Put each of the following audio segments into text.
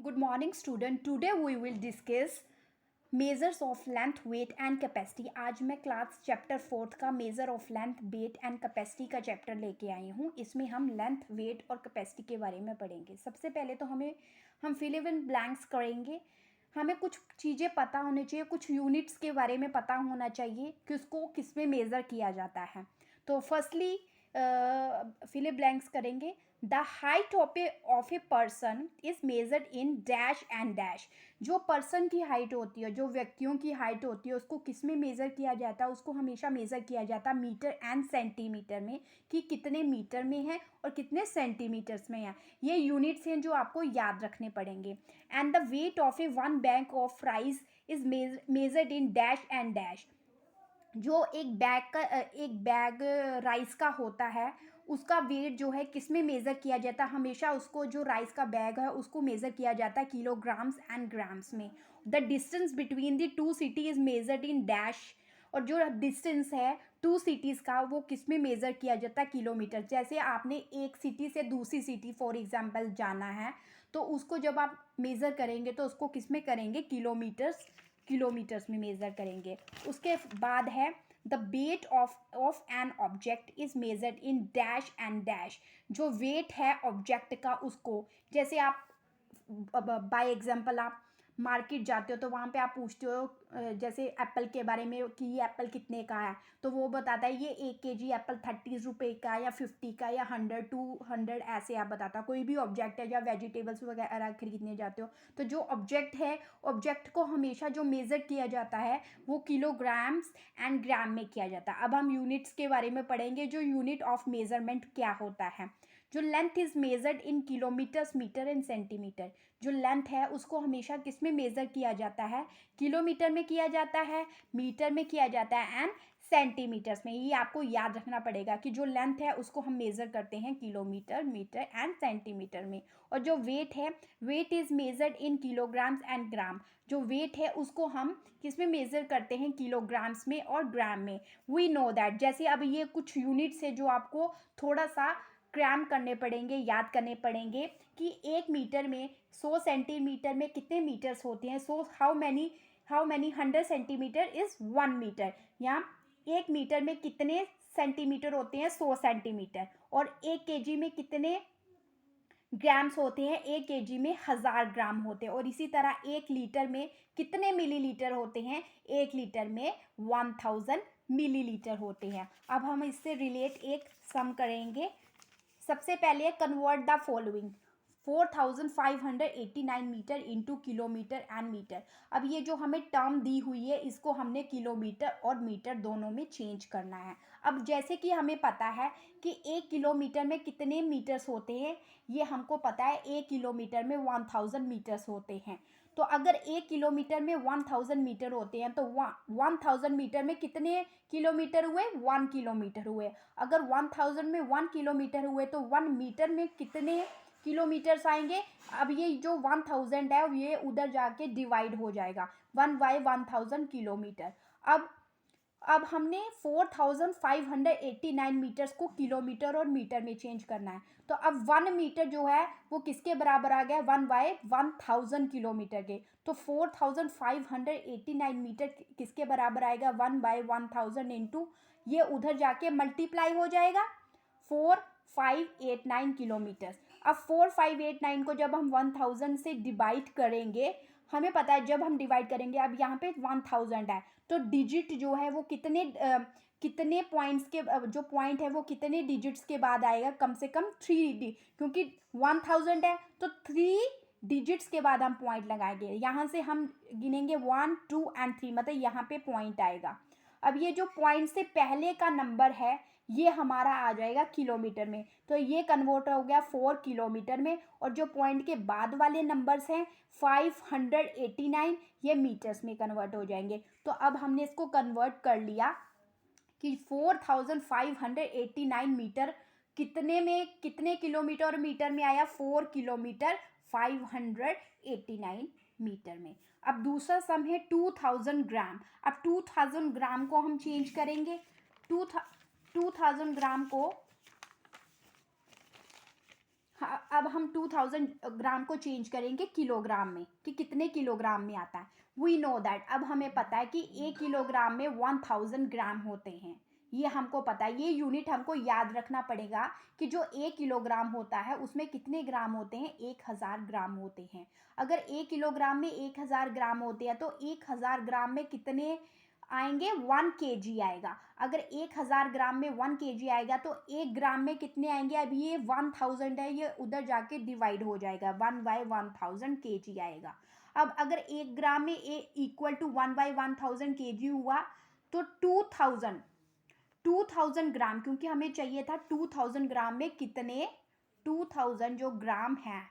Good morning student. Today we will discuss measures of length, weight and capacity. आज मैं class chapter 4 का measure of length, weight and capacity का chapter लेके आई हूँ. इसमें हम लेंथ, वेट और कैपेसिटी के बारे में पढ़ेंगे. सबसे पहले तो हम फिल इन ब्लैंक्स करेंगे. हमें कुछ चीज़ें पता होनी चाहिए, कुछ यूनिट्स के बारे में पता होना चाहिए कि उसको किस में मेज़र किया जाता है. तो फर्स्टली फिल ब्लैंक्स करेंगे. The height of a person is measured in dash and dash. जो पर्सन की हाइट होती है, जो व्यक्तियों की हाइट होती है, उसको किस में मेज़र किया जाता है? उसको हमेशा मेज़र किया जाता है मीटर एंड सेंटीमीटर में, कि कितने मीटर में है और कितने सेंटीमीटर्स में है. ये यूनिट्स हैं जो आपको याद रखने पड़ेंगे. And the weight of A one bag of rice is measured in dash and dash. जो एक बैग राइस का होता है, उसका वेट जो है किस में मेज़र किया जाता है? हमेशा उसको, जो राइस का बैग है उसको मेज़र किया जाता है किलोग्राम्स एंड ग्राम्स में. The distance between the two city is measured in dash. और जो डिस्टेंस है टू सिटीज़ का, वो किस में मेज़र किया जाता है? किलोमीटर. जैसे आपने एक सिटी से दूसरी सिटी फॉर एग्जांपल जाना है, तो उसको जब आप मेज़र करेंगे तो उसको किस में करेंगे? किलोमीटर्स में मेज़र करेंगे. उसके बाद है the weight of an object is measured in dash and dash. जो वेट है ऑब्जेक्ट का, उसको, जैसे आप बाय एग्जांपल आप मार्केट जाते हो तो वहाँ पे आप पूछते हो जैसे एप्पल के बारे में कि ये एप्पल कितने का है, तो वो बताता है ये 1 kg एप्पल 30 रुपये का या 50 का या 100 200 ऐसे आप बताता. कोई भी ऑब्जेक्ट है, या वेजिटेबल्स वगैरह खरीदने जाते हो, तो जो ऑब्जेक्ट है, ऑब्जेक्ट को हमेशा जो मेज़र किया जाता है वो किलोग्राम्स एंड ग्राम में किया जाता है. अब हम यूनिट्स के बारे में पढ़ेंगे. जो यूनिट ऑफ मेज़रमेंट क्या होता है? जो length is measured in kilometres, metre and centimetre. जो लेंथ है उसको हमेशा किस में मेज़र किया जाता है? किलोमीटर में किया जाता है, मीटर में किया जाता है एंड सेंटीमीटर्स में. ये आपको याद रखना पड़ेगा कि जो लेंथ है उसको हम मेज़र करते हैं किलोमीटर, मीटर एंड सेंटीमीटर में. और जो वेट है, weight is measured in kilograms and gram. जो वेट है उसको हम किस में मेज़र करते हैं? किलोग्राम्स में और ग्राम में. We know that. जैसे अब ये कुछ यूनिट्स है जो आपको थोड़ा सा क्रैम करने पड़ेंगे, याद करने पड़ेंगे कि 1 मीटर में 100 सेंटीमीटर में कितने मीटर्स होते हैं. So how many 100 centimetre is 1 metre. या 1 मीटर में कितने सेंटीमीटर होते हैं? 100 सेंटीमीटर. और 1 kg में कितने ग्राम्स होते हैं? 1 kg में 1000 ग्राम होते हैं. और इसी तरह 1 लीटर में कितने मिलीलीटर होते हैं? 1 लीटर में 1000 मिलीलीटर होते हैं. अब हम इससे रिलेट एक सम करेंगे. सबसे पहले convert the following. 4589 metre into kilometre and metre. अब ये जो हमें टर्म दी हुई है, इसको हमने किलोमीटर और मीटर दोनों में चेंज करना है. अब जैसे कि हमें पता है कि 1 किलोमीटर में कितने मीटर्स होते हैं, ये हमको पता है. 1 किलोमीटर में 1000 मीटर्स होते हैं. तो अगर 1 किलोमीटर में 1000 मीटर होते हैं, तो 1000 मीटर में कितने किलोमीटर हुए? 1 किलोमीटर हुए. अगर 1000 में 1 किलोमीटर हुए तो 1 मीटर में कितने किलोमीटर्स आएंगे? अब ये जो 1000 है ये उधर जाके डिवाइड हो जाएगा 1/1000 किलोमीटर. अब हमने 4589 मीटर्स को किलोमीटर और मीटर में चेंज करना है. तो अब 1 मीटर जो है वो किसके बराबर आ गया? 1/1000 किलोमीटर के. तो 4589 मीटर किसके बराबर आएगा? 1/1000 इंटू ये उधर जाके मल्टीप्लाई हो जाएगा 4589 किलोमीटर. अब 4589 को जब हम 1000 से डिवाइड करेंगे, हमें पता है जब हम डिवाइड करेंगे, अब यहाँ पे 1000 है, तो डिजिट जो है वो कितने पॉइंट्स के, जो पॉइंट है वो कितने डिजिट्स के बाद आएगा? कम से कम 3 क्योंकि 1000 है तो 3 डिजिट्स के बाद हम पॉइंट लगाएंगे. यहाँ से हम गिनेंगे 1 2 एंड 3, मतलब यहाँ पे पॉइंट आएगा. अब ये जो पॉइंट से पहले का नंबर है ये हमारा आ जाएगा किलोमीटर में, तो ये कन्वर्ट हो गया 4 किलोमीटर में. और जो पॉइंट के बाद वाले नंबर्स हैं 589, ये मीटर्स में कन्वर्ट हो जाएंगे. तो अब हमने इसको कन्वर्ट कर लिया कि 4589 मीटर कितने में, कितने किलोमीटर और मीटर में आया? 4 किलोमीटर 589 मीटर में. अब दूसरा सम है 2000 ग्राम. अब 2000 ग्राम को हम चेंज करेंगे. 2000 ग्राम को हाँ, अब हम 2000 ग्राम को चेंज करेंगे किलोग्राम में कि कितने किलोग्राम में आता है। वी नो दैट, अब हमें पता है कि 1 किलोग्राम में 1000 ग्राम होते हैं। ये हमको पता है, ये यूनिट हमको याद रखना पड़ेगा कि जो 1 किलोग्राम होता है उसमें कितने ग्राम होते हैं, 1000 ग्राम होते हैं। अगर 1 किलोग्राम में 1000 ग्राम होते हैं तो 1000 ग्राम में कितने आएंगे, 1 kg आएगा। अगर 1000 ग्राम में 1 kg आएगा तो 1 ग्राम में कितने आएंगे, अब ये 1000 है, ये उधर जाके डिवाइड हो जाएगा, 1/1000 kg आएगा। अब अगर 1 ग्राम में इक्वल टू 1/1000 kg हुआ तो 2000 ग्राम, क्योंकि हमें चाहिए था 2000 ग्राम में कितने, 2000 जो ग्राम है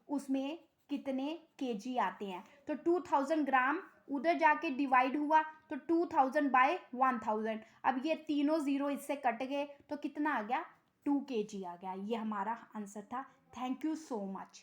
उसमें कितने केजी आते हैं। तो 2000 ग्राम उधर जाके डिवाइड हुआ तो 2000/1000, अब ये तीनों ज़ीरो इससे कट गए तो कितना आ गया, 2 kg आ गया। ये हमारा आंसर था। Thank you so much.